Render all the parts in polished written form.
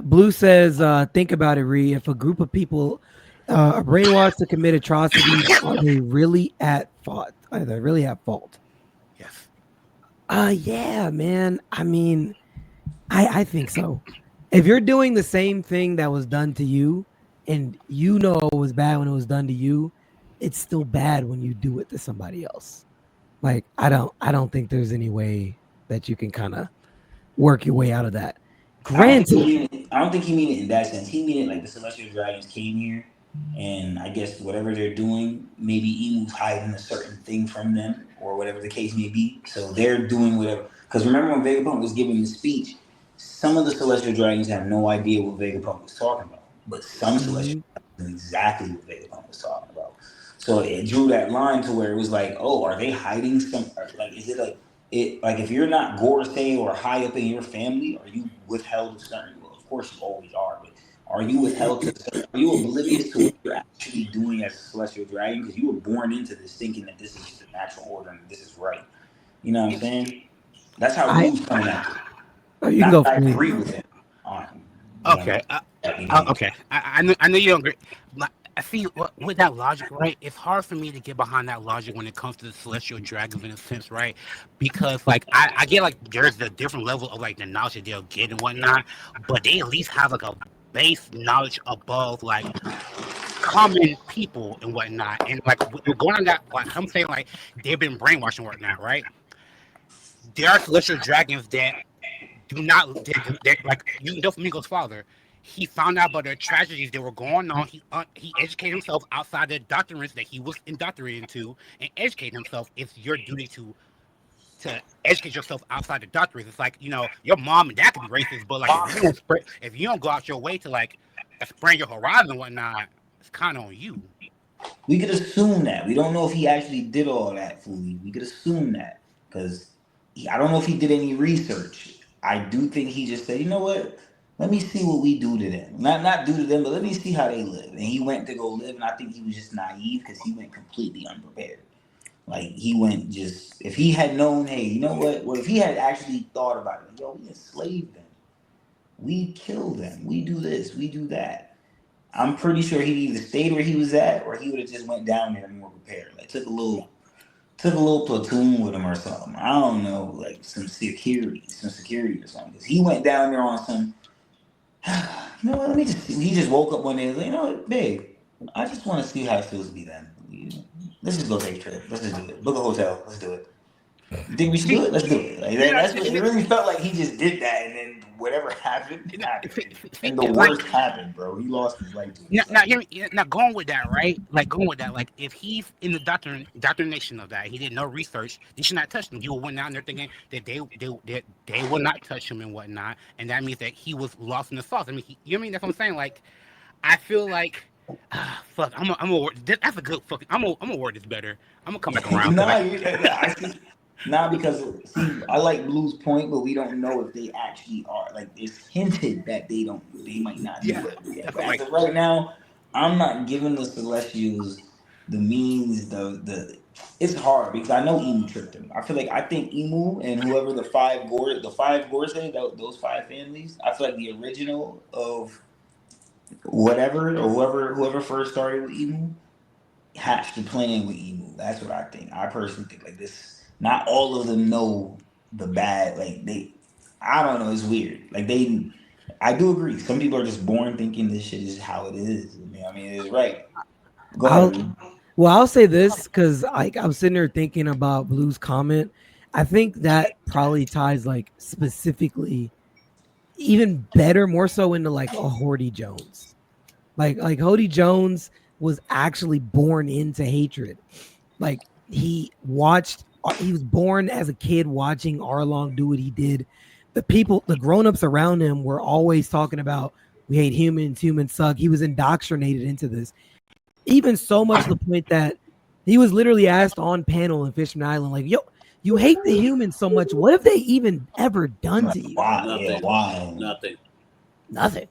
Blue says, think about it, Ree. If a group of people are brainwashed to commit atrocities, are they really at fault? Are they really at fault? Yes. Yeah, man. I mean, I think so. If you're doing the same thing that was done to you and you know it was bad when it was done to you, it's still bad when you do it to somebody else. Like I don't think there's any way that you can kind of work your way out of that. I don't think he Granted, mean it. I don't think he mean it in that sense. He mean it like the Celestial Dragons came here, and I guess whatever they're doing, maybe Emu's hiding a certain thing from them, or whatever the case may be. So they're doing whatever. Because remember when Vegapunk was giving the speech, some of the Celestial Dragons had no idea what Vegapunk was talking about, but some Celestial mhm, Dragons knew exactly what Vegapunk was talking about. So it drew that line to where it was like, oh, are they hiding some? Like, is it like like if you're not Gorosei or high up in your family, are you withheld to certain? Well, of course you always are, but are you withheld to certain? Are you oblivious to what you're actually doing as a celestial dragon? Because you were born into this thinking that this is the natural order and this is right. You know what I'm saying? That's how I Blue's coming at it. you can Not go that for I me. agree with him on, Okay. Okay. I know you don't agree. Like, I see with that logic, right? It's hard for me to get behind that logic when it comes to the celestial dragons in a sense, right? Because like I get like there's a different level of like the knowledge that they'll get and whatnot, but they at least have like a base knowledge above like common people and whatnot. And like going on that, like I'm saying, like they've been brainwashed and whatnot, right? There are celestial dragons that do not they're, like you know Flamingo's father. He found out about the tragedies that were going on. He educated himself outside the doctrines that he was indoctrinated into, and educate himself. It's your duty to educate yourself outside the doctrines. It's like your mom and dad could be racist, but like if you don't go out your way to like expand your horizon and whatnot, it's kind of on you. we could assume that. We don't know if he actually did all that fully. We could assume that because I don't know if he did any research. I do think he just said, you know what? Let me see what we do to them. Not do to them, but let me see how they live. And he went to go live, and I think he was just naive because he went completely unprepared. Like he went just if he had known, hey, you know what? Well, if he had actually thought about it, like, yo, we enslaved them, we kill them, we do this, we do that. I'm pretty sure he either stayed where he was at or he would have just went down there more prepared. Like took a little platoon with him or something. I don't know, like some security or something. Cause he went down there on some. You know what? Let me just. He just woke up one day and was like, you know what, babe, I just want to see how it feels to be them. Let's just go take a trip. Let's just do it. Book a hotel. Let's do it. You think we should do See, it? Let's do it. Like, yeah, that's what it really felt like. He just did that, and then whatever happened happened, and the like worst happened, bro. He lost his life to now, now, himself. hear me, now going with that, right? Like going with that, like if he's in the doctrination of that, he did no research. They should not touch him. You went down there thinking that they will not touch him and whatnot, and that means that he was lost in the sauce. I mean, you know what I mean? That's what I'm saying. Like I feel like, fuck, I'm a word. That's a good fucking. I'm a word this better. I'm gonna come back around because Nah, like I see. Nah, because see, I like Blue's point, but we don't know if they actually are. Like, it's hinted that they don't. They might not do yeah, it yet. that's But what I'm as like. of right now, I'm not giving the Celestials the means. It's hard because I know Emu tricked them. I think Emu and whoever the five Gores, those five families. I feel like the original of whatever or whoever first started with Emu hatched the plan with Emu. That's what I think. I personally think like this. Not all of them know the bad. Like they, I don't know. It's weird. Like they, I do agree. Some people are just born thinking this shit is how it is. I mean, it's right. Go ahead, I'll Reed. well, I'll say this because like I'm sitting there thinking about Blue's comment. I think that probably ties like specifically even better, more so into like a Horty Jones. Like Horty Jones was actually born into hatred. Like he was born as a kid watching Arlong do what he did. The grown-ups around him were always talking about we hate humans, humans suck. He was indoctrinated into this. Even so much to the point that he was literally asked on panel in Fishman Island, like, yo, you hate the humans so much. What have they even ever done Like to you? why? Yeah, Nothing. why? Nothing. Nothing.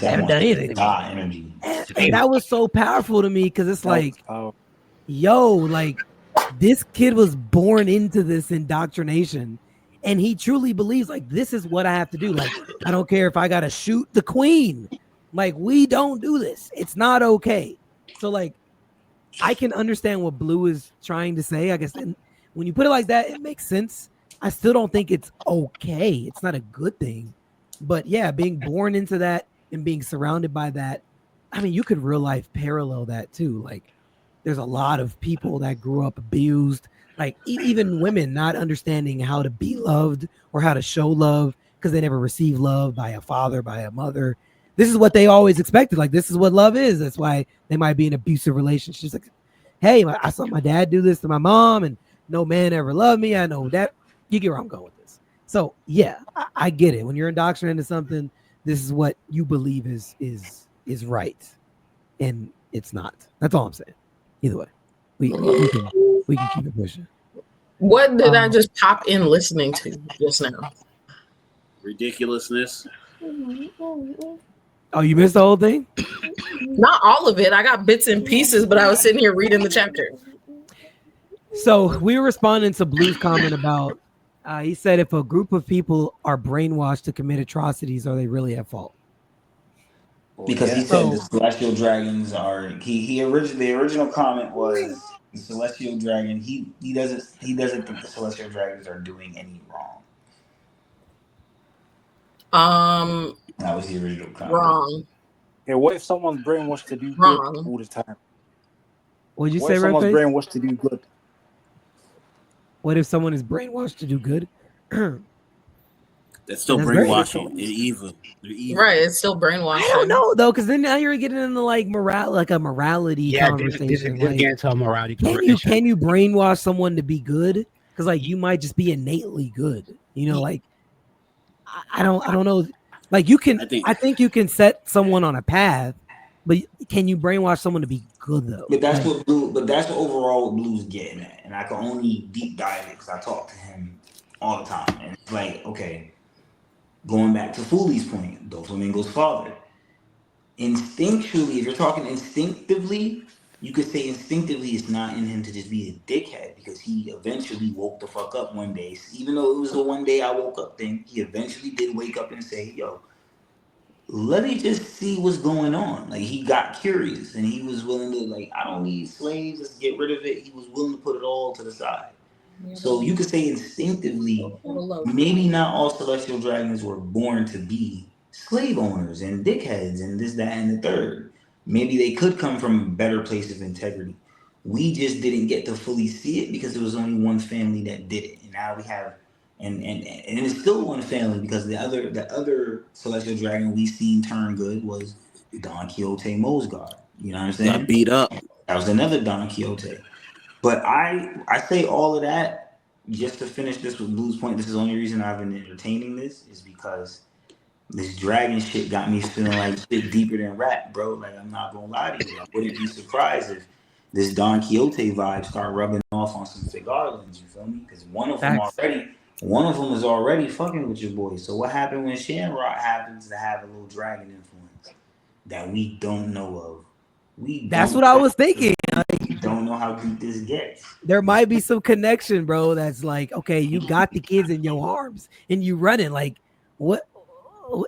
They Sunset haven't wants done anything that to me. God energy. And that was so powerful to me because it's That was like, powerful. yo, like this kid was born into this indoctrination And he truly believes like this is what I have to do. Like, I don't care if I gotta shoot the queen. Like, we don't do this. It's not okay. So like I can understand what Blue is trying to say. I guess and when you put it like that, it makes sense. I still don't think it's okay. It's not a good thing. But yeah, being born into that and being surrounded by that, I mean, you could real life parallel that too. Like, there's a lot of people that grew up abused, like even women not understanding how to be loved or how to show love because they never received love by a father, by a mother. This is what they always expected. Like, this is what love is. That's why they might be in abusive relationships. Like, hey, I saw my dad do this to my mom, and no man ever loved me. I know that. You get where I'm going with this. So yeah, I get it. When you're indoctrinated into something, this is what you believe is right, and it's not. That's all I'm saying. Either way, we can keep it pushing. What did I just pop in listening to just now? Ridiculousness. Oh, you missed the whole thing? Not all of it. I got bits and pieces, but I was sitting here reading the chapter. So we were responding to Blue's comment about. He said, if a group of people are brainwashed to commit atrocities, are they really at fault? Because he said the celestial dragons are. The original comment was the celestial dragon. He doesn't think the celestial dragons are doing any wrong. That was the original comment. Wrong. Yeah, what if someone's brainwashed to do Wrong. good all the time? What'd you What say, if someone's Redface? brainwashed to do good? What if someone is brainwashed to do good? That's still That's very brainwashing and evil. They're evil. Right, it's still brainwashing. I don't know though, because then now you're getting into like a morality conversation. This Like, get into a morality conversation. can you brainwash someone to be good? Because like you might just be innately good. You know, like I don't know. Like you can, I think you can set someone on a path, but can you brainwash someone to be good though? But that's what overall Blue's getting at, and I can only deep dive it because I talk to him all the time, and it's like, okay, going back to Fooley's point, Doflamingo's father, instinctually, if you're talking instinctively, you could say instinctively it's not in him to just be a dickhead because he eventually woke the fuck up one day. Even though it was the one day I woke up thing, he eventually did wake up and say, yo, let me just see what's going on. Like, he got curious and he was willing to, like, I don't need slaves, let's get rid of it. He was willing to put it all to the side. So you could say instinctively, maybe not all celestial dragons were born to be slave owners and dickheads and this, that, and the third. Maybe they could come from a better place of integrity. We just didn't get to fully see it because there was only one family that did it. And now we have, and it's still one family because the other celestial dragon we seen turn good was Don Quixote Mosgard. You know what I'm saying? Got beat up. That was another Don Quixote. But I say all of that just to finish this with Blue's point. This is the only reason I've been entertaining this is because this dragon shit got me feeling like shit deeper than rap, bro. Like, I'm not gonna lie to you. I wouldn't be surprised if this Don Quixote vibe start rubbing off on some Figarlands, you feel me? Because one of them is already fucking with your boy. So what happened when Shamrock happens to have a little dragon influence that we don't know of? That's what I was thinking. We don't know how deep this gets. There might be some connection, bro. That's like, okay, you got the kids in your arms and you running. Like, what?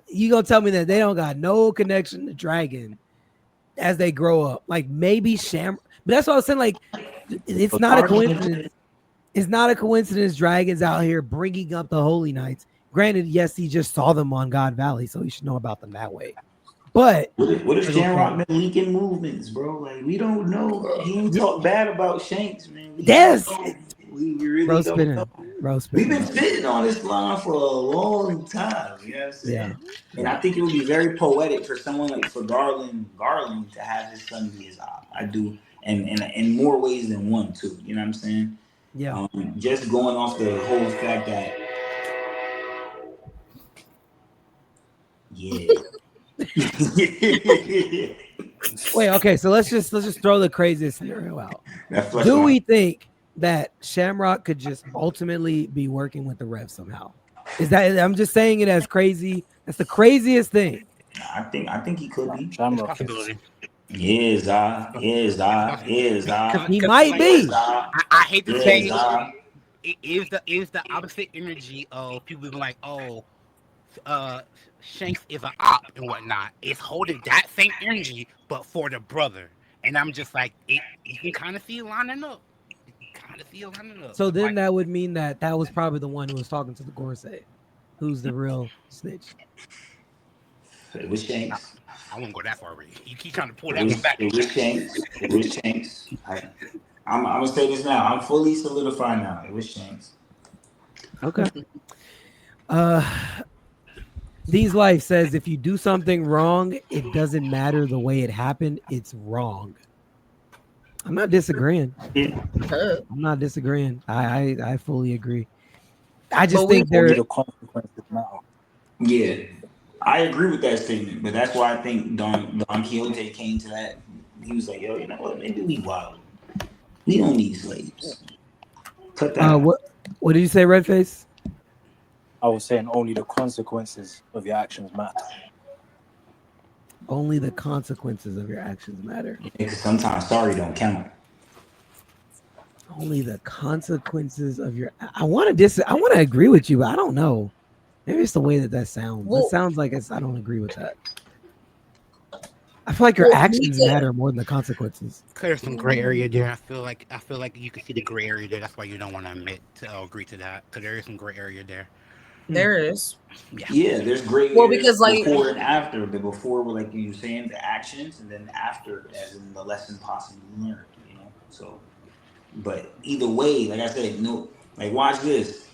You gonna tell me that they don't got no connection to dragon as they grow up? Like maybe but that's what I was saying. Like, it's not a coincidence. It's not a coincidence. Dragons out here bringing up the Holy Knights. Granted, yes, he just saw them on God Valley, so he should know about them that way. But what if Shamrock been leaking movements, bro? Like, we don't know. He ain't talk bad about Shanks, man. We really don't know. We've been spitting on this line for a long time. You know what I'm saying? Yeah. And I think it would be very poetic for someone like Garland to have his son be his eye. I do, and in more ways than one too. You know what I'm saying? Yeah. Just going off the whole fact that, yeah. Wait, okay, so let's just throw the craziest scenario out. Do we think that Shamrock could just ultimately be working with the Rev somehow? Is that, I'm just saying it as crazy. That's the craziest thing. I think he could be. Shamrock. He might be. I hate to say it. it is the opposite energy of people being like, oh, Shanks is an op and whatnot. It's holding that same energy, but for the brother. And I'm just like, you can kind of see it lining up. So then that would mean that was probably the one who was talking to the Gorsay, who's the real snitch. It was Shanks. I won't go that far, Ray. You keep trying to pull It was Shanks. It was Shanks. I'm gonna say this now. I'm fully solidified now. It was Shanks. Okay. These Life says if you do something wrong, it doesn't matter the way it happened. It's wrong. I'm not disagreeing. I'm not disagreeing. I fully agree. I just think the consequences now. Yeah, I agree with that statement, but that's why I think Don Quixote came to that. He was like, "Yo, you know what? Maybe we wild. We don't need slaves. Cut that." What did you say, Redface? I was saying only the consequences of your actions matter. Only the consequences of your actions matter. Because sometimes sorry don't count. Only the consequences of your. I want to agree with you, but I don't know. Maybe it's the way that sounds. Well, it sounds like I don't agree with that. I feel like your actions matter more than the consequences. There's some gray area there. I feel like you can see the gray area there. That's why you don't want to agree to that, because there is some gray area there. There is. Yeah, there's gray area because like before and after. The before were like you were saying the actions, and then after as in the lesson possibly learned. You know, so. But either way, like I said, no, like watch this.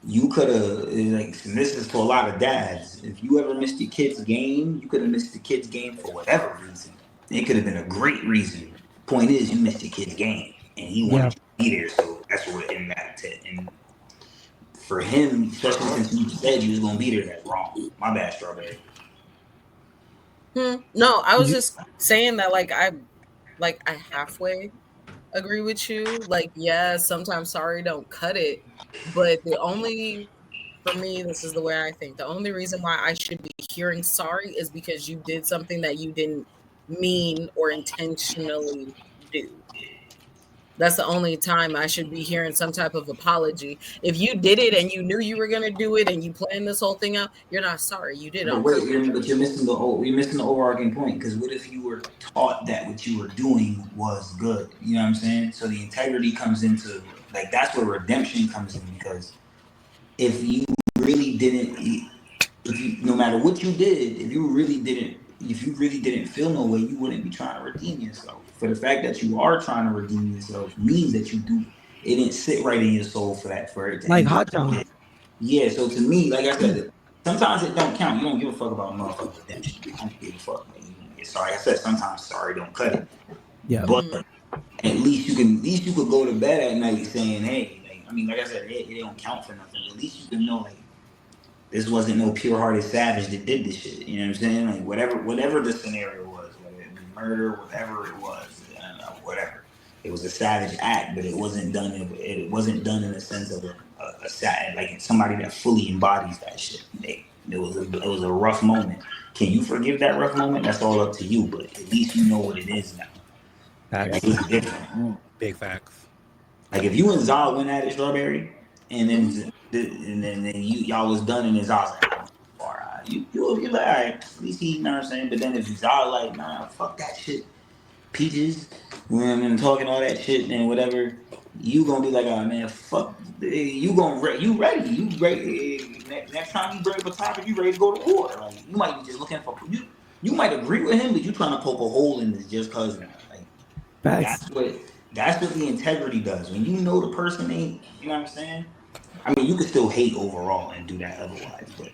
You could have, like, and this is for a lot of dads. If you ever missed your kid's game, you could have missed the kid's game for whatever reason. It could have been a great reason. Point is, you missed your kid's game, and he wanted you to be there, so that's what it mattered. And for him, especially since you said you was gonna be there, that's wrong. My bad, Strawberry. No, I was just saying that, like I halfway agree with you. Like, yeah, sometimes sorry don't cut it, but for me, this is the way I think. The only reason why I should be hearing sorry is because you did something that you didn't mean or intentionally do. That's the only time I should be hearing some type of apology. If you did it and you knew you were gonna do it and you planned this whole thing out, you're not sorry. You did it. But you're missing the overarching point. Because what if you were taught that what you were doing was good? You know what I'm saying? So the integrity comes into, like, that's where redemption comes in. Because if you really didn't, no matter what you did, if you really didn't feel no way, you wouldn't be trying to redeem yourself. For the fact that you are trying to redeem yourself means that you do. It didn't sit right in your soul for it. Like hot dog. Yeah. So to me, like I said, sometimes it don't count. You don't give a fuck about motherfucking redemption. You don't give a fuck. Sorry, I said sometimes sorry don't cut it. Yeah. But at least you could go to bed at night saying, hey, like I said, it don't count for nothing. At least you can know, like, this wasn't no pure-hearted savage that did this shit. You know what I'm saying? Like, whatever the scenario was, whether it be murder, whatever it was, whatever. It was a savage act, but it wasn't done. It wasn't done in the sense of like somebody that fully embodies that shit. It was a rough moment. Can you forgive that rough moment? That's all up to you. But at least you know what it is now. Like, it's different. Big facts. Like if you and Zal went at it, Strawberry, and then y'all was done, and Zal's like, all right, you're like, all right, at least he, you know what I'm saying. But then if Zal like, nah, fuck that shit, Peaches, and talking all that shit and whatever, you gonna be like, oh man, fuck, you ready? Next time you bring up a topic, you ready to go to war? Like, you might be just looking for you might agree with him, but you trying to poke a hole in this just cause. Like, that's what the integrity does. When you know the person ain't, you know what I'm saying? I mean, you can still hate overall and do that otherwise, but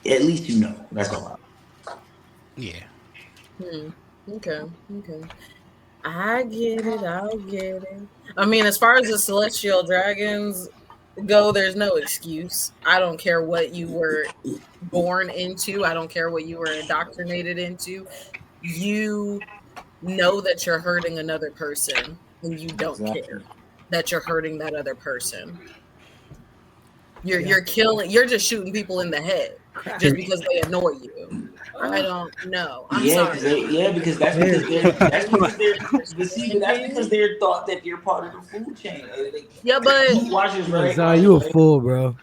at least you know. That's all. Yeah. Okay. I get it. I mean, as far as the celestial dragons go, there's no excuse. I don't care what you were born into. I don't care what you were indoctrinated into. You know that you're hurting another person, and you don't care that you're hurting that other person. You're killing. You're just shooting people in the head just because they annoy you. I don't know. I'm Yeah, sorry. because that's because they're thought that they're part of the food chain. Yeah, but Watch this, right? Zai, you a fool, bro.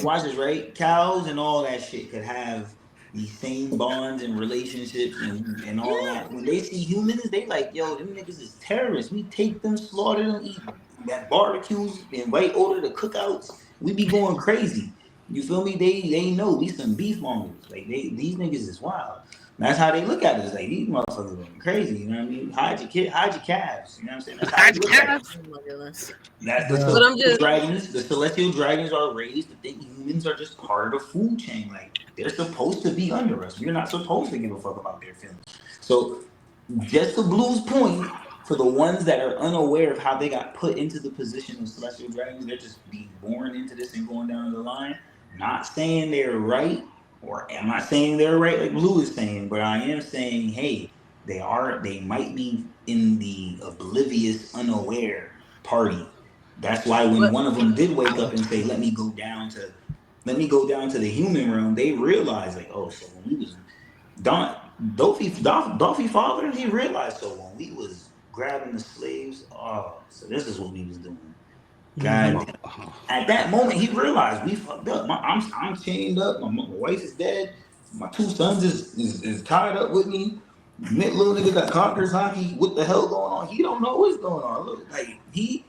Watch this, right? Cows and all that shit could have these same bonds and relationships and all that. When they see humans, they like, yo, them niggas is terrorists. We take them, slaughter them, eat at barbecues, invite order to cookouts. We be going crazy. You feel me? They know we some beef mongers. Like these niggas is wild. And that's how they look at us. Like these motherfuckers going crazy. You know what I mean? Hide your calves. You know what I'm saying? That's how they look at us. oh my goodness. That's the But celestial dragons. The celestial dragons are raised to think humans are just part of the food chain. Like they're supposed to be under us. We're not supposed to give a fuck about their feelings. So, just to Blue's point, for the ones that are unaware of how they got put into the position of celestial dragons, they're just being born into this and going down the line. Not saying they're right, or I'm not saying they're right like Blue is saying, but I am saying, hey, they might be in the oblivious, unaware party. That's why when one of them did wake up and say, let me go down to the human realm, they realized like, oh, so when we was Dolphy father, he realized, so when we was grabbing the slaves, oh, so this is what we was doing. God, at that moment he realized we fucked up. I'm chained up, my wife is dead, my two sons is tied up with me. Little nigga got Conquerors hockey. What the hell going on? He don't know what's going on. Look, like he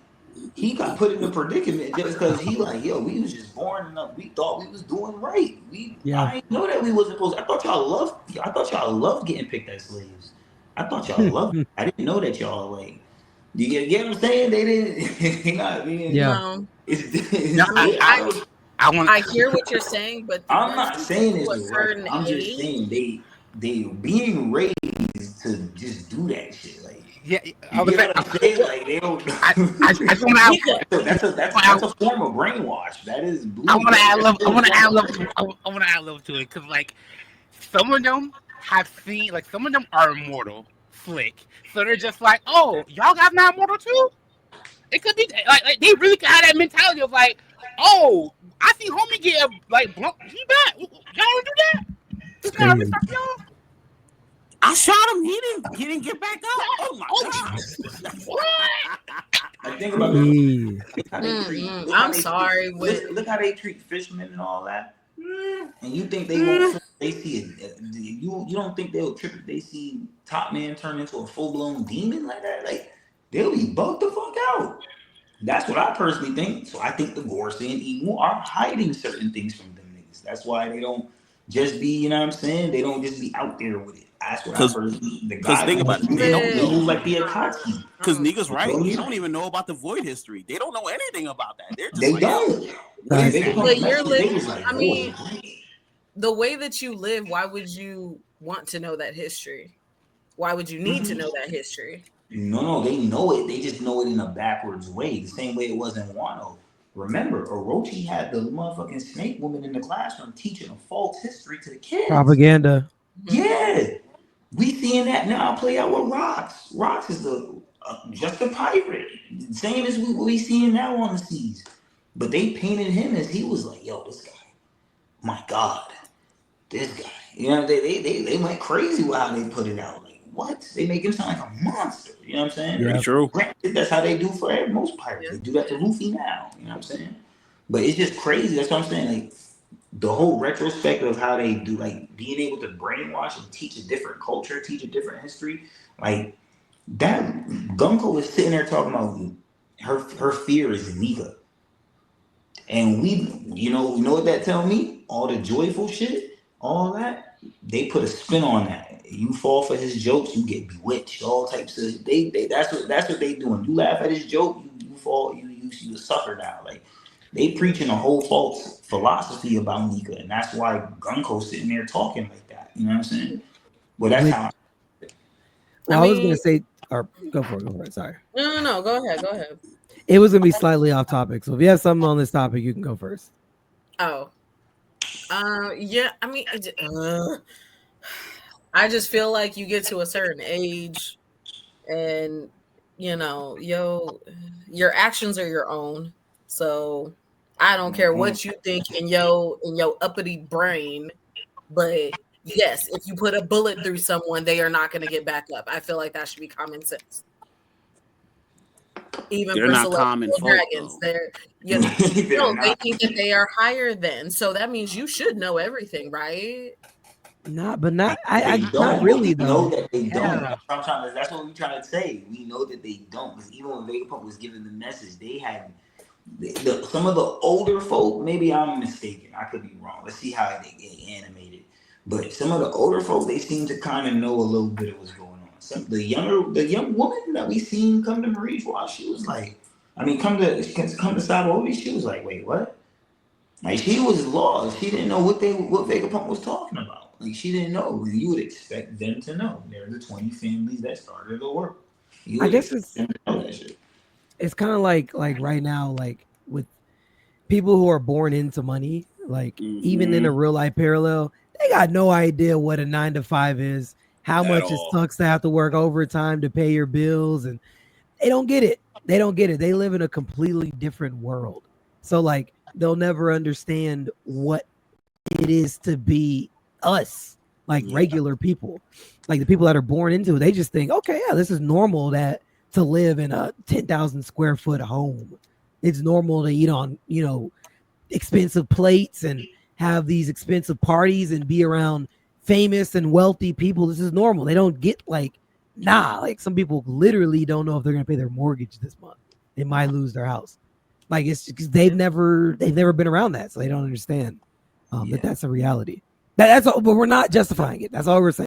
got put in a predicament just because he like, yo, we was just born enough. We thought we was doing right. I didn't know that we wasn't supposed. I thought y'all loved getting picked as slaves. I thought y'all loved it. I didn't know that y'all like. You get what I'm saying? They didn't. You know what I mean? Yeah. I hear what you're saying, but I'm not saying it's right. I'm just saying they being raised to just do that shit. Like, yeah, I was saying, like they don't. That's a form of brainwash. That is. I want to add a little to it because like some of them have seen, like some of them are immortal flick, so they're just like, oh, y'all guys not immortal too. It could be like they really have that mentality of like, oh, I see homie get like blunt. He back. Y'all don't do that. It's not a fuck y'all. I shot him. He didn't get back up. Oh my god! Like, think about it. I'm sorry. Look how they treat fishermen and all that. And you think they won't? They see it. You don't think they'll trip if they see Top Man turn into a full blown demon like that? Like they'll be bugged the fuck out. That's what I personally think. So I think the Gorsi and Emu are hiding certain things from them niggas. That's why they don't just be, you know what I'm saying? They don't just be out there with it. That's what I personally. Because think about it, they don't know like the Akatsuki. Because niggas, right? They don't even know about the void history. They don't know anything about that. They're just they like, don't. But you're living. I mean, the way that you live. Why would you want to know that history? Why would you need to know that history? No, they know it. They just know it in a backwards way. The same way it was in Wano. Remember, Orochi had the motherfucking snake woman in the classroom teaching a false history to the kids. Propaganda. Yeah. We seeing that now play out with Rocks. Rocks is just a pirate. Same as we seeing now on the seas. But they painted him as he was like, yo, this guy. My God. This guy. You know, they went crazy with how they put it out. Like, what? They make him sound like a monster. You know what I'm saying? Yeah, true. That's how they do for most pirates. They do that to Luffy now. You know what I'm saying? But it's just crazy. That's what I'm saying. Like, the whole retrospect of how they do, like, being able to brainwash and teach a different culture, teach a different history. Like, that Gunko was sitting there talking about her fear is Nika. And you know what that tell me? All the joyful shit, all that, they put a spin on that. You fall for his jokes, you get bewitched. All types of that's what they doing. You laugh at his joke, you fall, you a sucker now. Like they preaching a whole false philosophy about Nika, and that's why Gunko's sitting there talking like that. You know what I'm saying? Well, that's how. I was gonna say, or go for it. Sorry. No. Go ahead. It was gonna be slightly off topic, so if you have something on this topic, you can go first. Oh, yeah. I mean, I just feel like you get to a certain age, and you know, your actions are your own. So I don't care what you think in your uppity brain, but yes, if you put a bullet through someone, they are not going to get back up. I feel like that should be common sense. Even They're for not common celestial folk, dragons, though. they're they think that they are higher than. So that means you should know everything, right? Not, but not. They Not don't. really We know though. that they don't. Yeah. That's what we're trying to say. We know that they don't. Because even when Vegapunk was giving the message, they had some of the older folk. Maybe I'm mistaken. I could be wrong. Let's see how they get animated. But some of the older folk, they seem to kind of know a little bit of what's going on. The young woman that we seen come to Marie's Watch, she was like, I mean, come to Sabaody, she was like, wait, what? Like she was lost. She didn't know what Vegapunk was talking about. Like she didn't know. You would expect them to know. They're the 20 families that started the work. I guess it's them to know that shit. it's kind of like right now, like with people who are born into money, like even in a real life parallel, they got no idea what a 9 to 5 is, how At much all. it sucks to have to work overtime to pay your bills, and they don't get it. They don't get it. They live in a completely different world. So like they'll never understand what it is to be us, like regular people, like the people that are born into it. They just think, okay, yeah, this is normal to live in a 10,000 square foot home. It's normal to eat on, expensive plates and have these expensive parties and be around famous and wealthy people. This is normal. They don't get like some people literally don't know if they're going to pay their mortgage this month. They might lose their house. Like it's because they've never been around that, so they don't understand that that's a reality. That's all, but we're not justifying it. That's all we're saying.